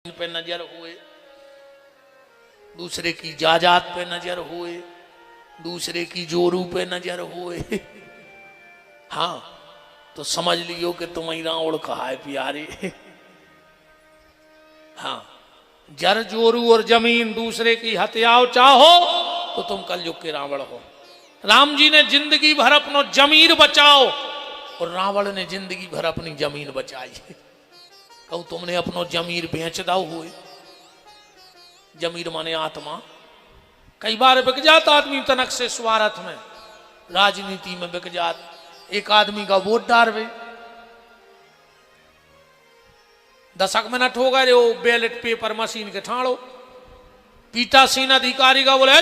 पे नजर हुए, दूसरे की जायदाद पे नजर हुए, दूसरे की जोरू पे नजर हुए। हाँ तो समझ लियो कि तुम ही रावण कहा है प्यारे। हाँ जर जोरू और जमीन दूसरे की हत्याओ चाहो तो तुम कलयुग के रावण हो। राम जी ने जिंदगी भर अपनो जमीर बचाओ और रावण ने जिंदगी भर अपनी जमीन बचाई। कहूं तुमने अपनो जमीर बेच दाओ हुए। जमीर माने आत्मा। कई बार बिक जाता आदमी तनक से स्वार्थ में, राजनीति में बिक जात। एक आदमी का वोट डाल भाई 10 मिनट हो गए वो बैलेट पेपर मशीन के ठाड़ो पीठासीन अधिकारी का बोले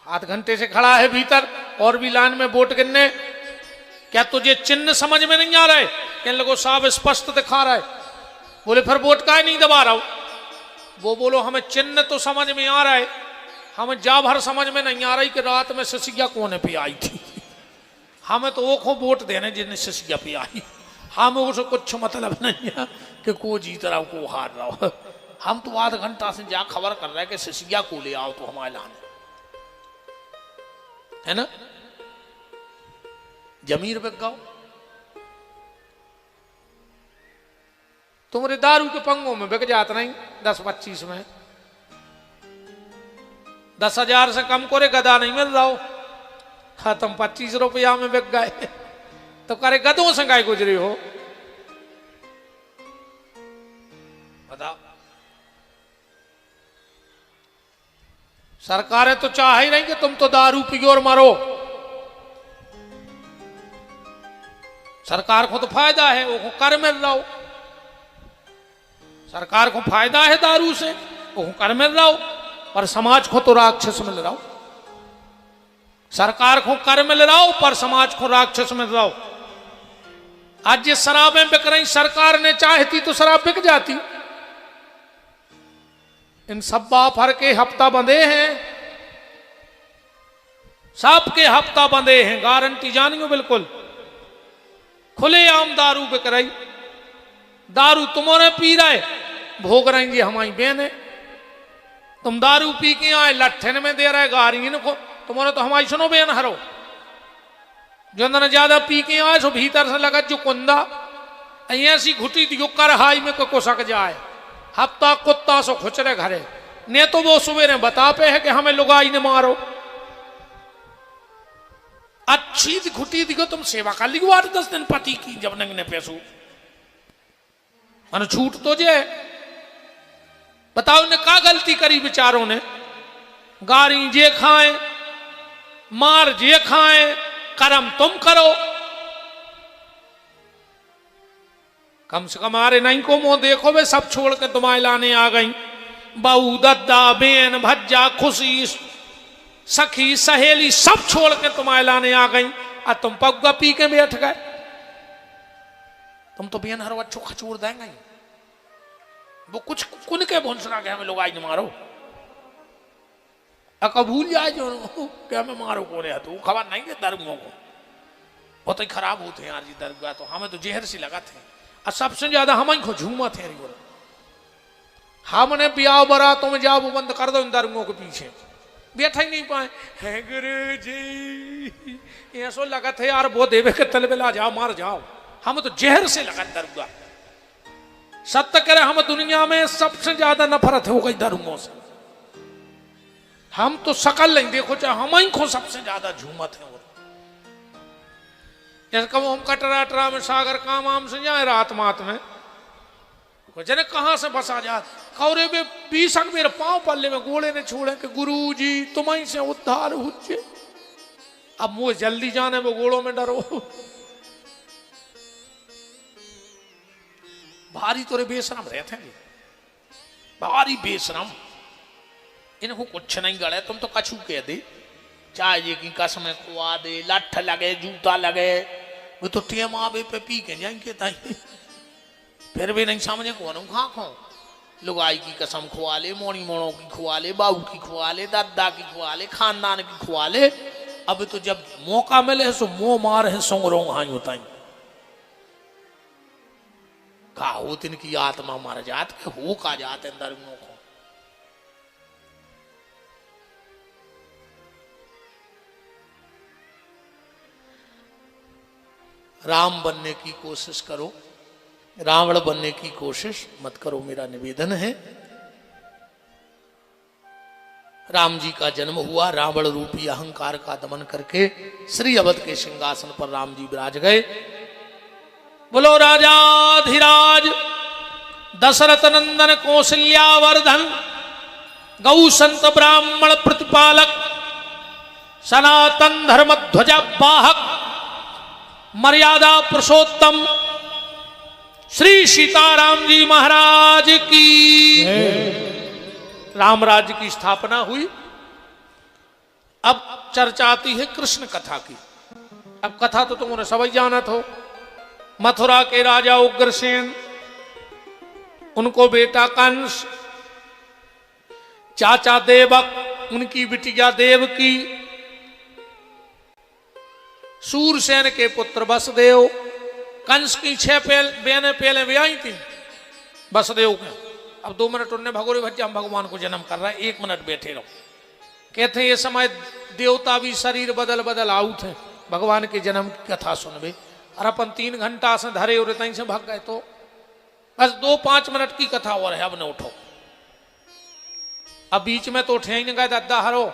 आध घंटे से खड़ा है भीतर और भी लाइन में वोट गिनने। क्या तुझे चिन्ह समझ में नहीं आ रहा है? कहने लगो साहब स्पष्ट दिखा रहा है। बोले फिर वोट का नहीं दबा रहा हूं। वो बोलो हमें चिन्ह तो समझ में आ रहा है, हमें जा भर समझ में नहीं आ रही कि रात में सिसिया कोने पे आई थी। हमें तो वो वोट देने जिन्हें सिसिया पे आई, हमें उससे कुछ मतलब नहीं है कि को जीत रहा हो को हार रहा हो। हम तो आध घंटा से जा खबर कर रहे हैं कि सिसिया को ले आओ तो हमारे लाने, है ना। जमीर बिक गाओ। तुम्हारे दारू के पंगों में बिक जात नहीं 10-25 में। 10,000 से कम करे गदा नहीं मिल रहा हो। हाँ तुम 25 रुपया में बिक गए तो करे गदों से गाय गुजरी हो। बताओ सरकारें तो चाह ही नहीं कि तुम तो दारू पियो और मरो। सरकार को तो फायदा है, वो कर मिल रहा हो। सरकार को फायदा है दारू से, वो कर मिल रहा हो, पर समाज को तो राक्षस मिल रहा हो। सरकार को कर मिल रहा हो पर समाज को राक्षस मिल रहा हो। आज ये शराबें बिक रही, सरकार ने चाहती तो शराब बिक जाती। इन सब्बा फर के हफ्ता बंधे हैं, सबके हफ्ता बंधे हैं, गारंटी जानियो बिल्कुल। खुलेआम दारू बिक रही। दारू तुम्हारे पी रहे, भोग रहेंगे हमारी बहने। तुम दारू पी के आए लट्ठन में दे रहे गारी इनको, तुम्हारे तो हमारी सुनो बहन हरो। जो न ज्यादा पी के आए सो भीतर से लगा जो कुंदा ऐसी घुटी दियो कर हाई में को सक जाए। हफ्ता कुत्ता सो खुचरे घरे ने तो वो सुबह बता पे है कि हमें लुगाई ने मारो। अच्छी घुटी दिखो तुम सेवा कर ली 8-10 दिन पति की जब नंगने पैसो मन छूट तो जे। बताओ ने का गलती करी बेचारों ने। गारी जे खाए मार जे खाए कर्म तुम करो। कम से कम आरे नहीं को मुंह देखो वे सब छोड़ के तुम्हारे लाने आ गई। बहू दद्दा बेन भज्जा खुशी सखी सहेली सब छोड़ के तुम्हारे लाने आ गई और तुम पग्गा पी के बैठ गए। तुम तो बेन हर अच्छो खचूर देंगे। वो कुछ कुन के भुंसना के हमें लोग आज मारो अका भूल जाए जो क्या हमें मारो को रहा तो खबर नहीं दे दरगुओं को। बहुत ही खराब होते हैं यार जी दरगाह तो। हमें तो जहर सी लगा थे और सबसे ज्यादा हम को झूमा थे। हमने ब्याह बरातों में जाओ बंद कर दो इन दरगुओं के पीछे बैठा ही नहीं पाए। है गुरु जी ऐसो लगा थे यार वो देवे के तल बेला जाओ मार जाओ। हम तो जहर से लगा दरगाह। सत्य करे हम दुनिया में सबसे ज्यादा नफरत हो गई दरगुओं से। हम तो शकल नहीं देखो चाहे हम ही को सबसे ज्यादा झूमत है। जैसे कहो हम कटरा में सागर काम आम से जाए रात मात में जने कहां से बसा जा कौरे में 20 मेरे पांव पल्ले में गोले ने छोड़े कि गुरु जी तुम ही से उद्धार हुए। अब मुझे जल्दी जाने वो गोलों में डरो। भारी तोरे बेशरम रहते हैं भारी बेशरम। इनको कुछ नहीं गड़े तुम तो कछू कह दे चाहे ये की कसम खुआ दे लठ लगे जूता लगे वो तो टेम आवे पे पी के जाएंगे ताई फिर भी नहीं समझे कौन खा खो। लुगाई की कसम खुआ ले, मोड़ी मोड़ों की खुआ ले, बाबू की खुआ ले, दादा की खुआ ले, खानदान की खुआ ले। अब तो जब मौका मिले सो मुंह मार है सोंगरों हाई होता का हो तिनकी आत्मा मर जात के हो का जाते अंदर को। राम बनने की कोशिश करो, रावण बनने की कोशिश मत करो, मेरा निवेदन है। राम जी का जन्म हुआ, रावण रूपी अहंकार का दमन करके श्री अवध के सिंहासन पर राम जी विराज गए। बोलो राजाधिराज दशरथ नंदन कौशल्यावर्धन गौ संत ब्राह्मण प्रतिपालक सनातन धर्म ध्वजा वाहक मर्यादा पुरुषोत्तम श्री सीताराम जी महाराज की राम राज्य की स्थापना हुई। अब चर्चा आती है कृष्ण कथा की। अब कथा तो तुमने सभी जानत हो। मथुरा के राजा उग्रसेन, उनको बेटा कंस, चाचा देवक, उनकी बिटिया देवकी, सूरसेन के पुत्र वसुदेव, कंस की 6 बहनें पहले ब्याही थी वसुदेव के। अब 2 मिनट उनने भगोरे भज्जा हम भगवान को जन्म कर रहा है, 1 मिनट बैठे रहो। कहते हैं ये समय देवता भी शरीर बदल बदल आउट है, भगवान के जन्म की कथा सुनबे। और अपन 3 घंटा से धरे और तहीं से भाग गए, तो बस 2-5 मिनट की कथा और है। अब न उठो, अब बीच में तो उठे ही नहीं गए, दद्दा हरो।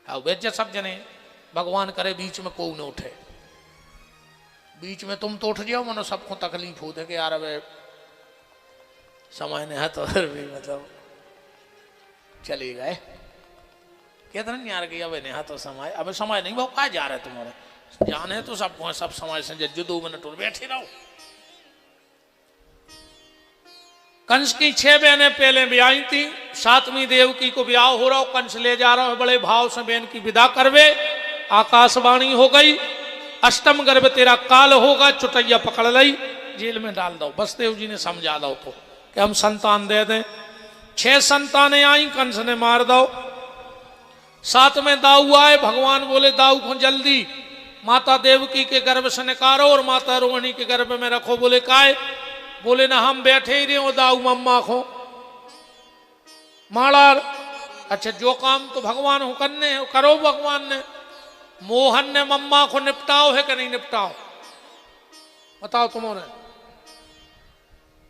बेच सब जने भगवान करे बीच में कोई न उठे। बीच में तुम तो उठ जाओ, मनो सबको तकलीफ होते कि यार अब समय नहीं है, तो भी मतलब चले गए। कहते नहीं यार कि अब नहीं तो समय, अब समय नहीं, वो कहा जा रहे तुम्हारे जाने तो सबको सब समय से जो 2 मिनट और बैठे रहो। कंस की 6 बहनें पहले ब्याही थी, 7वीं देवकी को ब्याह हो रहा हो, कंस ले जा रहा हो, बड़े भाव से बहन की विदा करवे। आकाशवाणी हो गई, अष्टम गर्भ तेरा काल होगा, चुटैया पकड़ ली, जेल में डाल दो। वसुदेव जी ने समझा दो तो कि हम संतान दे दें। 6 संतानें आई, कंस ने मार दो। 7 में दाऊ आए, भगवान बोले दाऊ को जल्दी माता देवकी के गर्भ से निकालो और माता रोहिणी के गर्भ में रखो। बोले काय? बोले ना हम बैठे ही रहे हो दाऊ मम्मा को माड़ा। अच्छा जो काम तो भगवान हो करने करो, भगवान ने। मोहन ने मम्मा को निपटाओ है कि नहीं निपटाओ, बताओ तुम्हारे।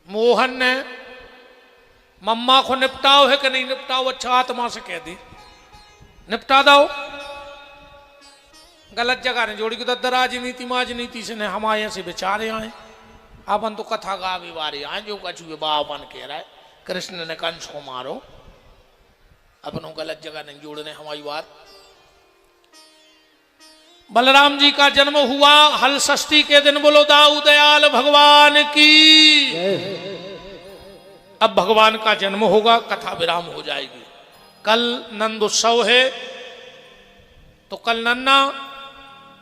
मोहन ने मम्मा को निपटाओ है कि नहीं निपटाओ? अच्छा आत्मा से कह दी निपटा दो। गलत जगह ने जोड़ी को राजनीति माजनीति से ने हमारे से बेचारे आए। अपन तो कथा गा भी बारे आए, जो कछु बाबन कह रहा है कृष्ण ने कंस को मारो। अपनों गलत जगह नहीं जोड़ने हमारी बात। बलराम जी का जन्म हुआ हल षष्ठी के दिन। बोलो दाऊ दयाल भगवान की। अब भगवान का जन्म होगा, कथा विराम हो जाएगी। कल नंद उत्सव है, तो कल नन्ना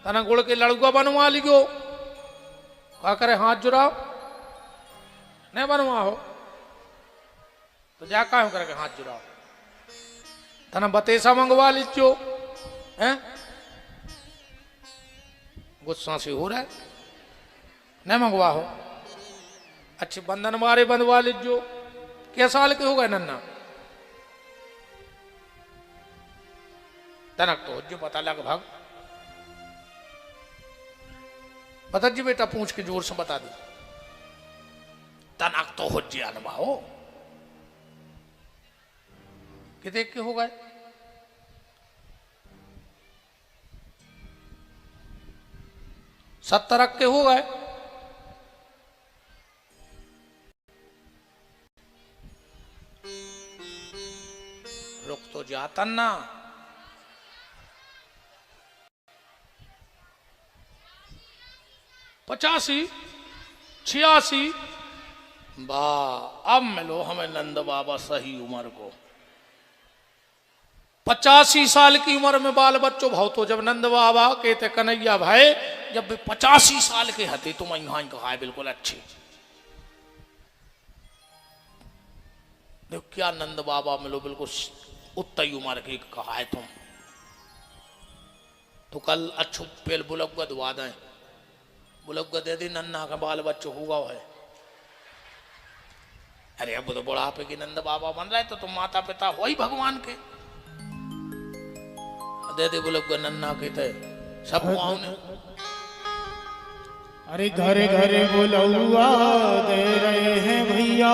तना गुड़ के लड़ुआ बनवा लियो। क्या करे हाथ जुड़ाओ, नहीं बनवा हो तो जा का करके हाथ जुड़ाओ। तना बतेसा मंगवा लीजियो। हैं गुस्सा से हो रहा है, नहीं मंगवा हो। अच्छे बंधन मारे बंधवा लीजियो। क्या साल के हो गए नन्ना? तनक तो जो पता लगभग बता जी बेटा, पूछ के जोर से बता दी। तनक तो हो जी अनुभव कि देख के हो गए। सत्तर के हो गए। रुक तो जाता ना। पचासी 86 वाह, अब मिलो हमें नंद बाबा सही उम्र को। 85 साल की उम्र में बाल बच्चों भाव तो जब नंद बाबा कहते कन्हैया भाई जब 85 साल के हते तुम यहाँ कहा है बिल्कुल अच्छे। देखो क्या नंद बाबा मिलो बिल्कुल उतई उम्र के कहा है तुम। तो कल अच्छो पेल बुलक दुआ दें बुलब्गा दे दी, नन्ना का बाल बच्चों होगा है। अरे अब तो बुढ़ापे की नंद बाबा बन रहा है तो तुम माता पिता हो ही भगवान के। दे दे बुलब्गा नन्ना के थे सब ने। अरे घर घर बुलौआ दे रहे हैं भैया,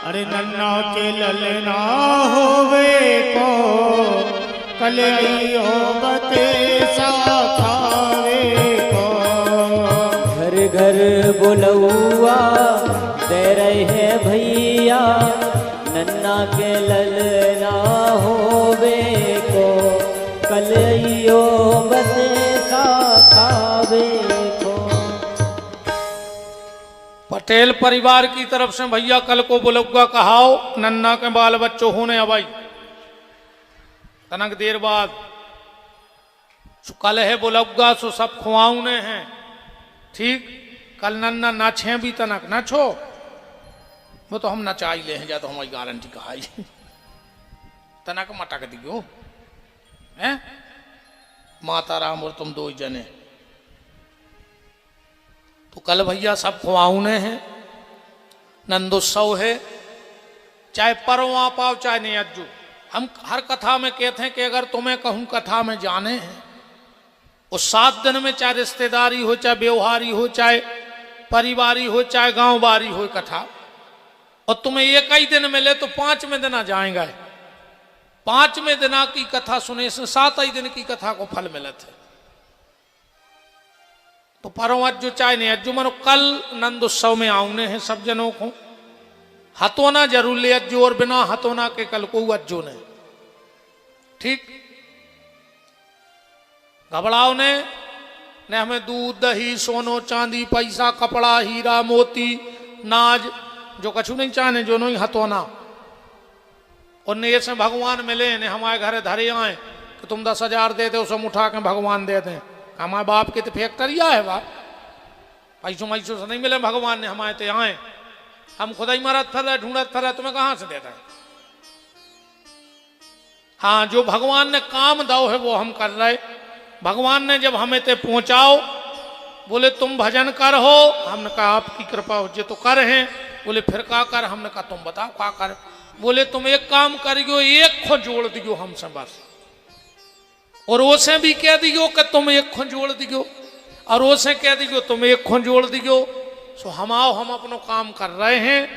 अरे नन्ना के ललना होवे को कल हो बते सा खावे को। घर घर बुलौआ दे रहे हैं भैया, नन्ना के ललना होवे को कल हो बते सा खावे को। पटेल परिवार की तरफ से भैया कल को बुलब्गा कहाओ नन्ना के बाल बच्चों होने अबाई तनक देर बाद कल है बुलब्गा सो सब खुआने हैं। ठीक कल नन्ना नाचे भी तनक नाचो वो तो हम नचा ही ले हैं जा तो हमारी गारंटी कहाई तनक मटक दियो हैं माता राम और तुम दो जने। तो कल भैया सब खुआने हैं, नंदोत्सव है, चाहे परवा पाओ चाहे नहीं अज्जू। हम हर कथा में कहते हैं कि अगर तुम्हें कहूं कथा में जाने हैं उस 7 दिन में चाहे रिश्तेदारी हो चाहे व्यवहारी हो चाहे परिवारी हो चाहे गांव बारी हो कथा, और तुम्हें एक ही दिन मिले तो 5वें दिन आ जाएगा। 5वें दिन की कथा सुने से 7 ही दिन की कथा को फल मिलत है। तो परम अज्जू चाहे नहीं अज्जू मनो कल नंद उत्सव में आउने हैं सब जनों को। हथोना जरूर ले अज्जू और बिना हथोना के कल को अज्जू ने। ठीक घबराओ ने हमें दूध दही सोनो चांदी पैसा कपड़ा हीरा मोती नाज जो कछु नहीं चाहने जो नहीं हथोना। और ने से भगवान मिले ने हमारे घर धरे आए कि तुम 10,000 दे दो सब उठा के भगवान दे दें। हमारे बाप की तो फैक्ट्रिया है बाप, पैसों मैसों से नहीं मिले भगवान ने हमारे तो आए। हम खुदा ही मरत फिर रहे ढूंढत फिर रहे तुम्हें कहां से देता है। हाँ जो भगवान ने काम दो है वो हम कर रहे। भगवान ने जब हमें ते पहुंचाओ बोले तुम भजन कर हो, हमने कहा आपकी कृपा हो जे तो कर हैं। बोले फिर का कर, हमने कहा तुम बताओ का कर। बोले तुम एक काम करियो एक खो जोड़ दियो हमसे बस, और उसे भी कह दियो कि तुम एक खो जोड़ दियो, और उसे कह दियो तुम एक खो जोड़ दियो। सो हम आओ हम अपनो काम कर रहे हैं,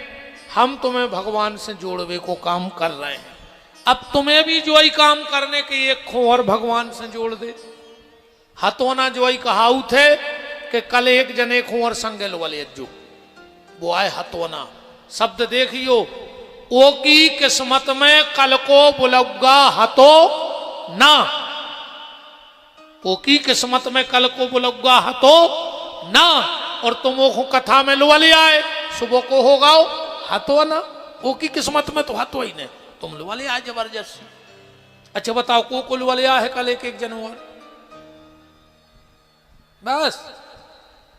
हम तुम्हें भगवान से जोड़वे को काम कर रहे हैं। अब तुम्हें भी जो ही काम करने के एक खो और भगवान से जोड़ दे। हथोना जो ही कहाऊ थे कि कल एक जने खो और संगेल वाले अज्जू वो आए हथोना। शब्द देखियो ओ की किस्मत में कल को बुलब्गा हतो ना, ओ की किस्मत में कल को बुलब्गा हतो ना। और तुम वो कथा में लुआ ले आए सुबह को होगा हतो ना। ओ की किस्मत में तो हतो ही नहीं, तुम लुआ ले आए जबरदस्त। अच्छा बताओ को लुआ ले आए कल एक जनवर बस।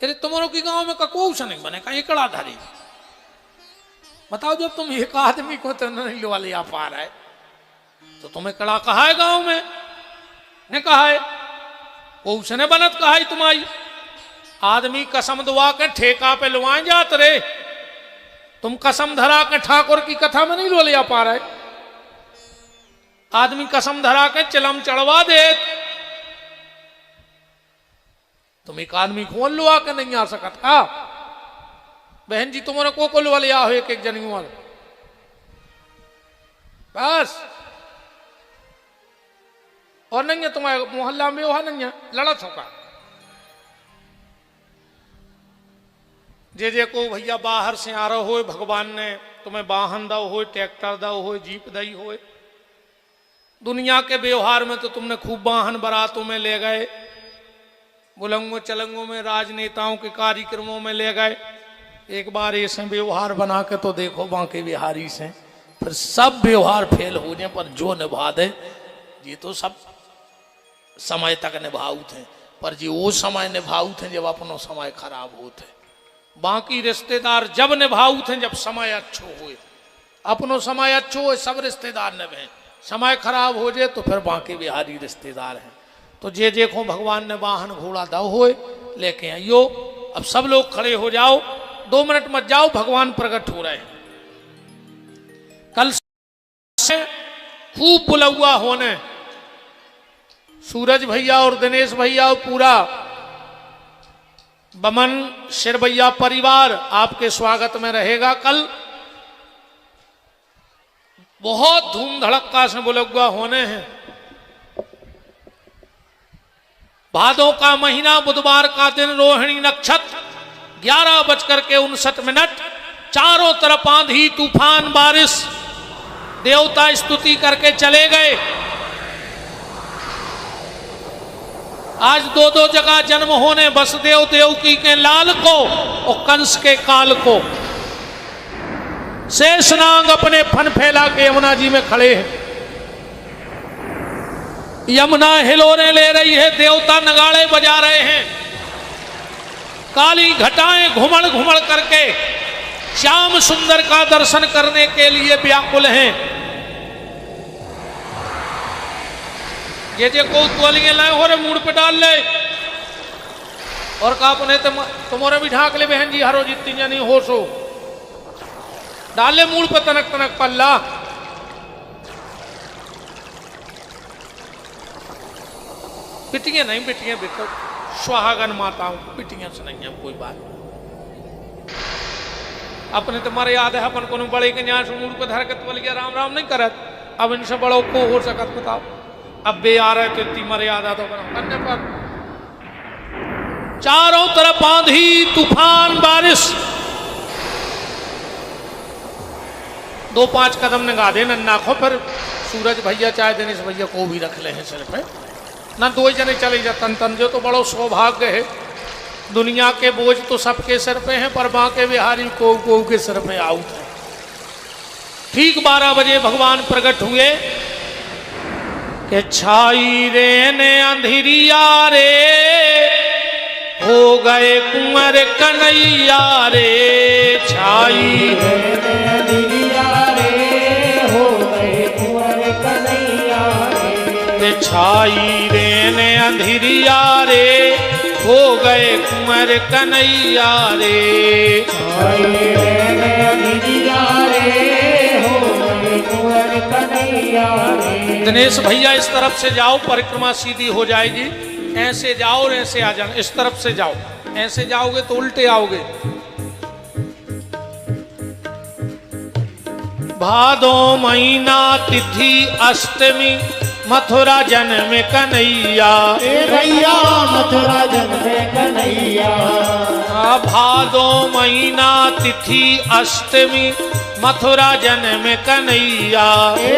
अरे तुम्हारों की गांव में कको से नहीं बने का एकड़ा धारी। बताओ जब तुम एक आदमी को तो नहीं लुआ ले आ पा रहा है तो तुम्हें कड़ा कहा है गांव में ने कहा है वो उसने बनत कहा है तुम्हारी। आदमी कसम दुआ के ठेका पे लुआए जात रे, तुम कसम धरा के ठाकुर की कथा में नहीं लो लिया पा रहे। आदमी कसम धरा के चिलम चढ़वा दे, तुम एक आदमी खोल लो आके नहीं आ सकत का। बहन जी तुम्हारे को लुआ लिया हो एक जनिवाल बस। और नहीं है तुम्हारे मोहल्ला में वहां नहीं है लड़त होगा। जे को भैया बाहर से आ रहा हो भगवान ने तुम्हें वाहन दो हो ट्रैक्टर दो हो जीप दई हो। दुनिया के व्यवहार में तो तुमने खूब वाहन बारातों में ले गए, बुलंगों चलंगों में राजनेताओं के कार्यक्रमों में ले गए। एक बार ऐसे व्यवहार बना के तो देखो बाकी बिहारी से, फिर सब व्यवहार फेल होने पर जो निभा दे ये तो सब समय तक निभाऊ थे, पर जी वो समय निभाऊ थे जब अपनो समय खराब होते। बाकी रिश्तेदार जब निभाऊ थे जब समय अच्छो हुए। अपनो समय अच्छो हो सब रिश्तेदार निभे, समय खराब हो जाए तो फिर बाकी बिहारी रिश्तेदार हैं। तो जे देखो भगवान ने वाहन घोड़ा दाव होए लेके आइयो। अब सब लोग खड़े हो जाओ, 2 मिनट मत जाओ, भगवान प्रकट हो रहे हैं। कल से खूब बुलौआ होने, सूरज भैया और दिनेश भैया और पूरा बमन शिरभैया परिवार आपके स्वागत में रहेगा। कल बहुत धूम धड़क्का से बुलौआ होने हैं। भादों का महीना, बुधवार का दिन, रोहिणी नक्षत्र, 11:59, चारों तरफ आंधी तूफान बारिश, देवता स्तुति करके चले गए। आज 2 जगह जन्म होने, वसुदेव देवकी के लाल को और कंस के काल को। शेषनाग अपने फन फैला के यमुना जी में खड़े हैं। यमुना हिलोरे ले रही है, देवता नगाड़े बजा रहे हैं, काली घटाएं घुमड़ घुमड़ करके श्याम सुंदर का दर्शन करने के लिए व्याकुल हैं। ये को तोलिए लाए हो रे मूड पे डाल ले और का अपने तुम्हारे भी ढाक ले बहन जी, हरो जितनी जानी होश हो, डाल ले मूड पे तनक तनक पल्ला। पिटियां नहीं, पिटियां देखो सुहागन माताओं, पिटियां से नहीं है कोई बात। अपने तुम्हारे याद है अपन को बड़े के न्यास मूड पे धर के तो बोलिए राम राम नहीं करत। अब इनसे बड़ो को हो सकत बताओ। अब बे आ रहे तो इतनी मर्यादा तो करने पर। चारों तरफ आंधी तूफान बारिश, 2-5 कदम निगा दे नन्ना खो, फिर सूरज भैया चाहे दिनेश भैया को भी रख ले हैं सिर पे ना, 2 जने चले जा तन तन, जो तो बड़ो सौभाग्य है। दुनिया के बोझ तो सबके सिर पे हैं, पर बांके बिहारी को के सिर पे आउट है। ठीक 12 बजे भगवान प्रकट हुए कि छाई रे ने अंधेरिया रे, हो गए कुंवर कन्हैया रे। छाई रे ने अंधेरिया रे, हो गए कुंवर कन्हैया रे। छाई रे ने अंधेरिया रे, हो गए कुंवर कन्हैया रे। छाई रे ने अंधेरिया रे, हो गए कुंवर कन्हैया रे। दिनेश भैया इस तरफ से जाओ, परिक्रमा सीधी हो जाएगी। ऐसे जाओ और ऐसे आ जाना, इस तरफ से जाओ, ऐसे जाओगे तो उल्टे आओगे। भादो महीना तिथि अष्टमी, मथुरा जन्म कन्हैया। भैया मथुरा जन्म कन्हैया। भादो महीना तिथि अष्टमी, मथुरा जन्म कन्हैया।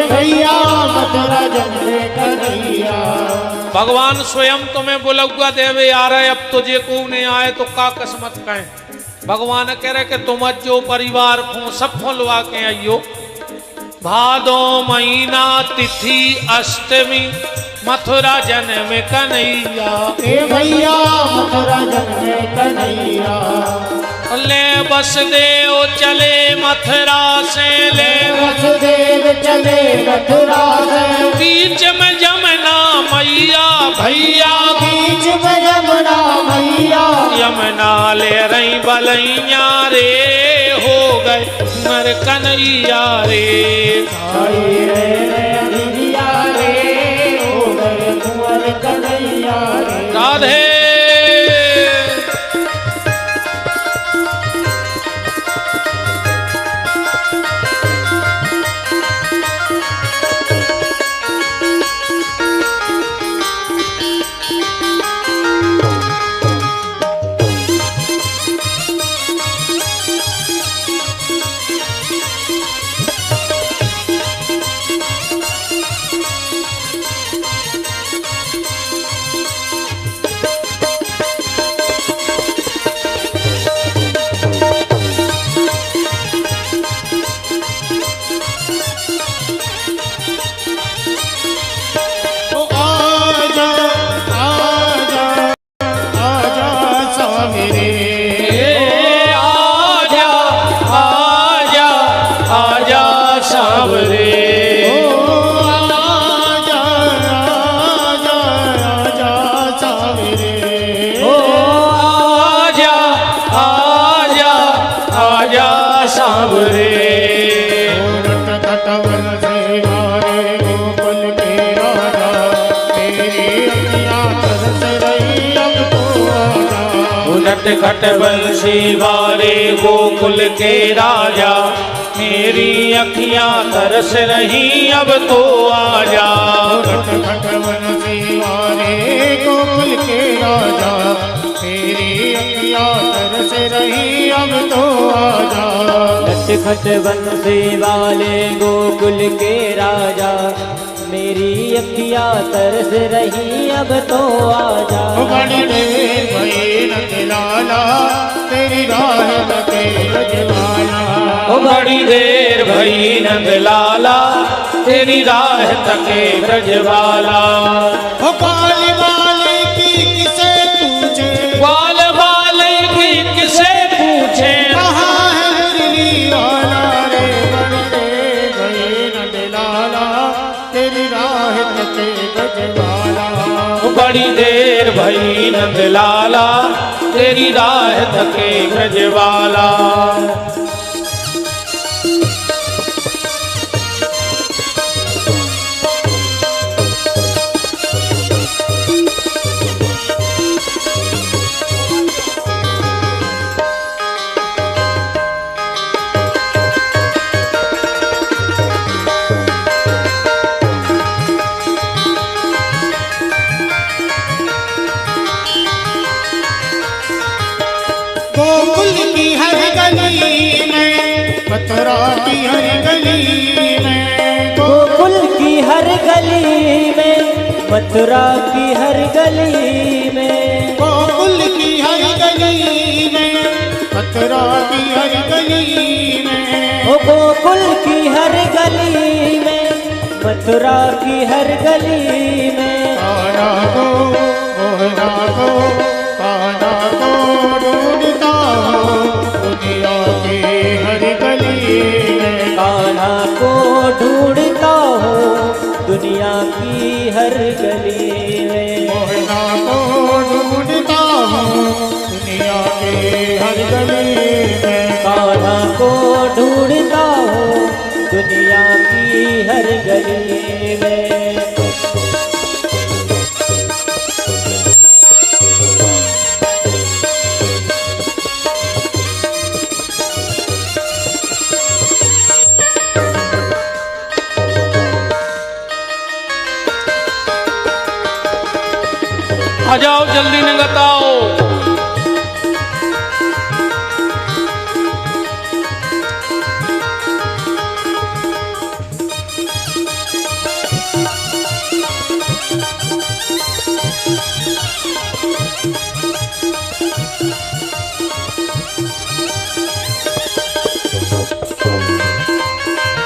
भैया मथुरा जन्म कन्हैया। भगवान स्वयं तुम्हें बुलौआ देवे आ रहे, अब तुझे को नहीं आए तो का किस्मत कहें। भगवान कह रहे कि तुम जो परिवार को सब खोलवा के आइयो। भादो महीना तिथि अष्टमी, मथुरा जन्म कन्हैया। भैया मथुरा जन्म कन्हैया। ले वसुदेव चले मथुरा से, ले वसुदेव चले मथुरा से। बीच में यमुना मैया भैया, बीच में यमुना मैया। यमुना ले रही बलैया रे, हो गए कुंवर कन्हैया रे। छाई रे अंधेरिया रे, हो गए कुंवर कन्हैया रे। राधे नटखट बंसी वाले गोकुल के राजा, मेरी अखियां तरस रही अब तो आजा। नटखट बंसी वाले गोकुल के राजा, मेरी अखियां तरस रही अब तो आजा। नटखट बंसी वाले गोकुल के राजा, मेरी अखियां तरस रही अब तो आजा। बड़ी देर भई नंदलाला, तेरी राह तके ब्रजवाला। बड़ी देर भई नंदलाला, तेरी राह तके ब्रजवाला। बाल वाले की किसे पूछे, बाल वाले की किसे पूछे, कहाँ है मुरली वाला रे। बड़ी देर भई नंदलाला, तेरी राह तके ब्रजवाला। बड़ी देर भई नंदलाला, तेरी राह तके ब्रजवाला। गोकुल की हर गली में, मथुरा की हर गली में, गोकुल की हर गली में, मथुरा की हर गली में, गोकुल की हर गली में, मथुरा की हर गली में। ओ गोकुल की हर गली में, मथुरा की हर गली में। कान्हा को मोहना को, कान्हा को ढूंढता हूँ दुनिया की हर गली में। कान्हा को ढूंढता हूँ दुनिया की हर गली में। मोहना को ढूंढता हूँ दुनिया की हर गली में। कान्हा को ढूंढता हूँ दुनिया की हर गली में। आ जाओ जल्दी निकट आओ।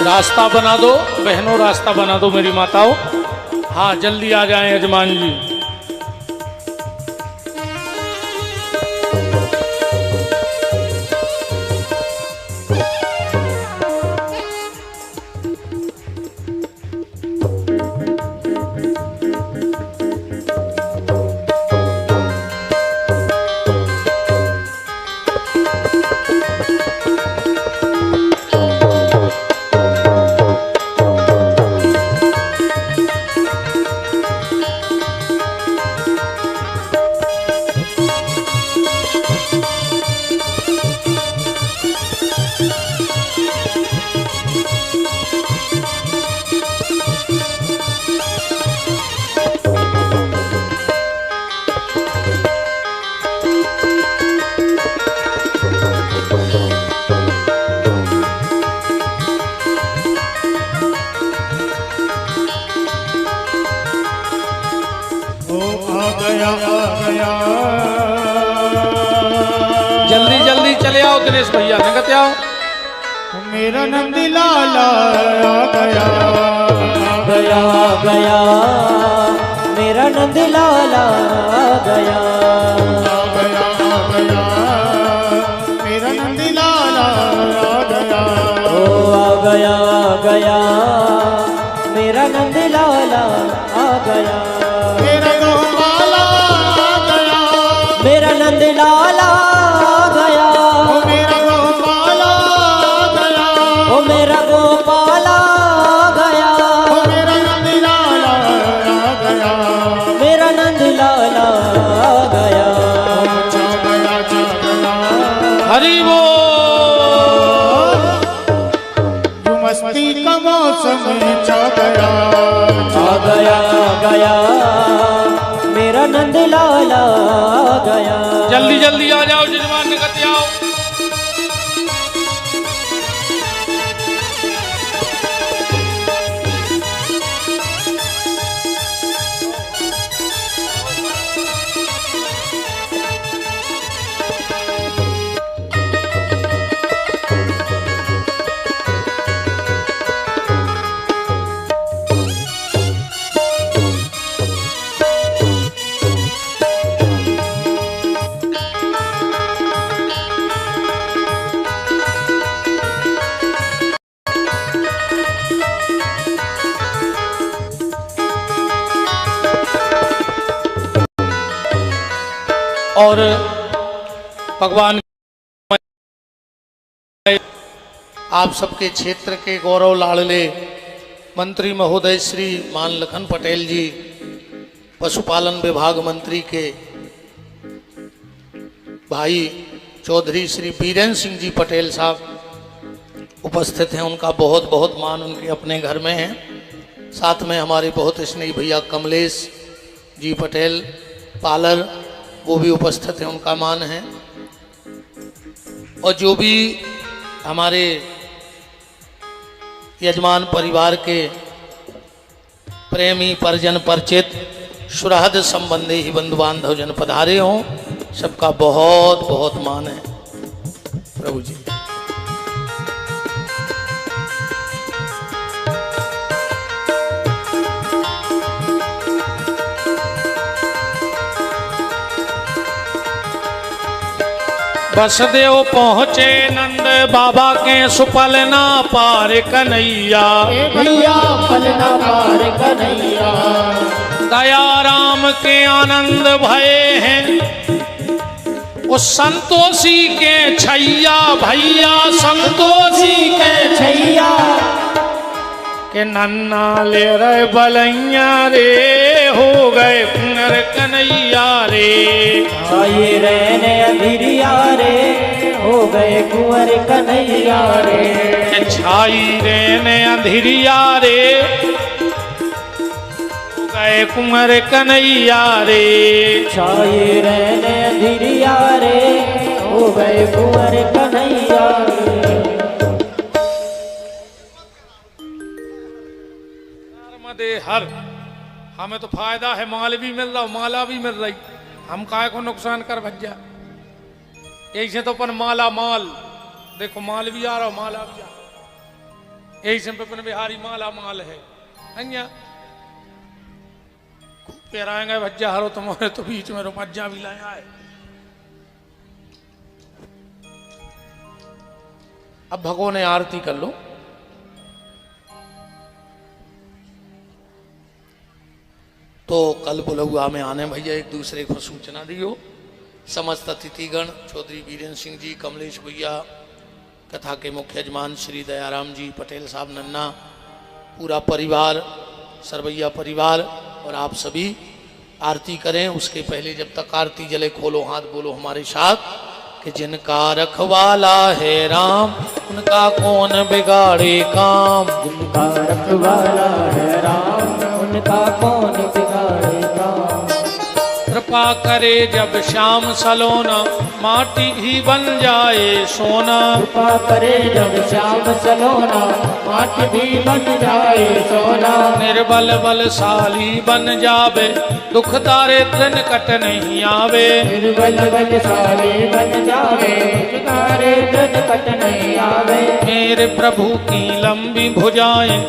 रास्ता बना दो बहनों, रास्ता बना दो मेरी माताओं। हाँ जल्दी आ जाएं यजमान जी। जल्दी जल्दी चले आओ दिनेश भैया, निकट आओ। मेरा नंद लाला आ गया, आ गया आ गया मेरा नंद लाला आ गया। आ गया आ गया मेरा नंद लाला आ गया। ओ आ गया आ गया मेरा नंद लाला आ गया। मेरा गोपाला आ गया, मेरा नंद लाला आ गया। ओ मेरा गोपाला आ गया, ओ मेरा गोपाला आ गया। ओ मेरा नंद लाला आ गया। मेरा नंद लाला आ गया। जा गया जा जल्दी जल्दी आ जाओ जजमान निकट आओ। और भगवान आप सबके क्षेत्र के गौरव लाडले मंत्री महोदय श्री मान लखन पटेल जी, पशुपालन विभाग मंत्री के भाई चौधरी श्री बीरेन सिंह जी पटेल साहब उपस्थित हैं। उनका बहुत बहुत मान उनके अपने घर में है। साथ में हमारे बहुत स्नेही भैया कमलेश जी पटेल पालर, वो भी उपस्थित हैं, उनका मान है। और जो भी हमारे यजमान परिवार के प्रेमी परिजन परिचित सुहृद संबंधी ही बंधु बांधव जन पधारे हों, सबका बहुत बहुत मान है प्रभु जी। बसदेव पहुँचे नंद बाबा के सुपलना पार कन्हैया, भैया पलना पार कन्हैया। दया राम के आनंद भये हैं उस संतोषी के छैया, भैया संतोषी के छैया के नन्ना ले रहे बलैया रे, हो गए कुंवर कन्हैया रे। छाये रहने अंधिरिया रे, हो गए कुंवर कन्हैया रे। छाई रहने अंधिरिया रे, हो गए कुंवर कन्हैया रे। छाये रहने अंधिरिया रे, हो गए कुंवर कन्हैया रे। हर हमें तो फायदा है, माल भी मिल रहा, माला भी मिल रही, हम काय को नुकसान कर भज्जा। यही से तो अपन माला माल, देखो माल भी आ रहा, माला भी आ रहा, यही से अपन बिहारी माला माल है। खूब पेराएंगे भज्जा हरो तुम्हारे, तो बीच में रुपज्जा भी लाया है। अब भगवान ने आरती कर लो। तो कल बुलहुआ में आने भैया एक दूसरे को सूचना दियो। समस्त अतिथिगण चौधरी बीरेन सिंह जी, कमलेश भैया, कथा के मुख्य यजमान श्री दयाराम जी पटेल साहब नन्ना, पूरा परिवार, सरवैया परिवार और आप सभी आरती करें। उसके पहले जब तक आरती जले खोलो हाथ, बोलो हमारे साथ कि जिनका रखवाला है राम, उनका कौन बिगाड़े काम। जिनका रखवाला है राम, उनका कौन बिगाड़े काम। कृपा करे जब श्याम सलोना, माटी ही बन जाए सोना। कृपा करे जब श्याम सलोना, माटी भी बन जाए सोना। निर्बल बलशाली बन जावे, दुख दारिद्र निकट नहीं आवे। निर्बल बलशाली बन जावे, दुख दारिद्र निकट नहीं आवे। मेरे प्रभु की लंबी भुजाएं,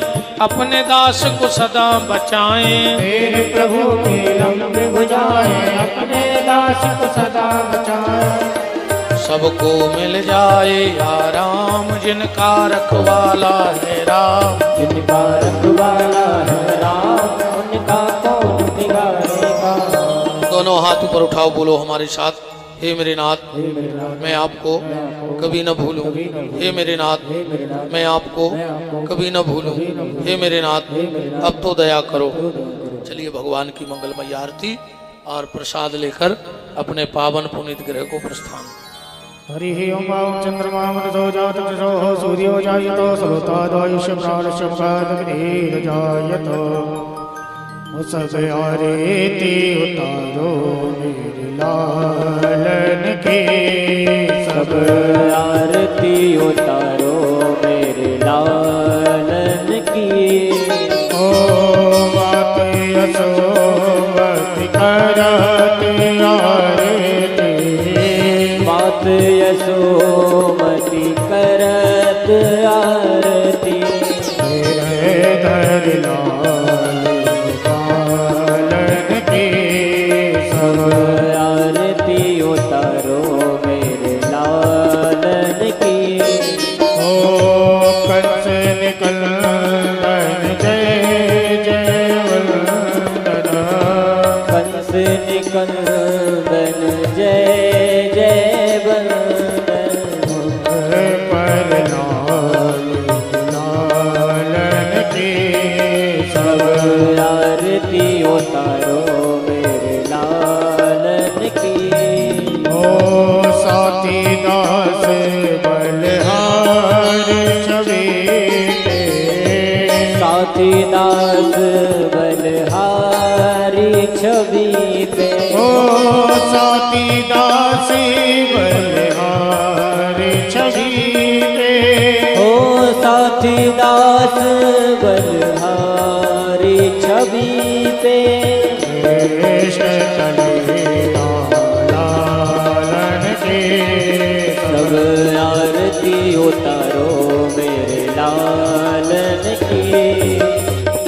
अपने दास को सदा बचाएं। मेरे प्रभु की लंबी भुजाएं, अपने दास को सदा बचाएं। सबको मिल जाए आराम, जिनका रखवाला है राम। जिनका रखवाला है राम, उनका कौन बिगाड़ेगा। दोनों हाथ ऊपर उठाओ, बोलो हमारे साथ, हे मेरे नाथ मैं आपको कभी न भूलूं। हे मेरे नाथ मैं आपको कभी न भूलूं। हे मेरे नाथ अब तो दया करो। चलिए भगवान की मंगलमय आरती और प्रसाद लेकर अपने पावन पुनीत गृह को प्रस्थान। हरि ओम चंद्रमा मनसो जातो सूर्यो जायतो सलोतादायुष्य प्राणस्य जायतो वो सब आरती उतारो मेरे लालन की, सब आरती उतारो मेरे लालन की। ओ बात यशोमती करत आरती, मात यशोमती करत आरती। मेरे धर लाल पालन की, सब आरती उतारो मेरे लालन की। ओ कंस निकंदन जय जय वंदन, कंस निकंदन जय जय वंदन। पर लालन की, सब आरती उतारो मेरे लालन की। ओ साथी दास बलहार छवि के, साथी दास बलहारी छवि पे। ओ साथी दास बलहार छवि पे, ओ साथी दास बलहारी छवि पे। कृष्ण चले लालन के, सब आरती उतारो मेरे लालन की।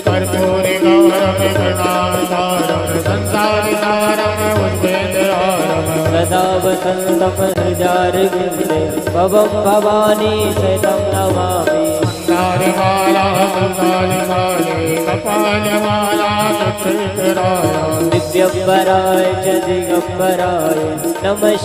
कर्पूर गौरम करुणासारम संसारी सारम उद्वेदारम, सदा वसंतम हृदयारविंदे भवं भवानी सहितं नमामि। मंदारमाला मंदारमाले कपालमाला सुचित्राय, दिव्यंबराय च दिगंबराय नमः।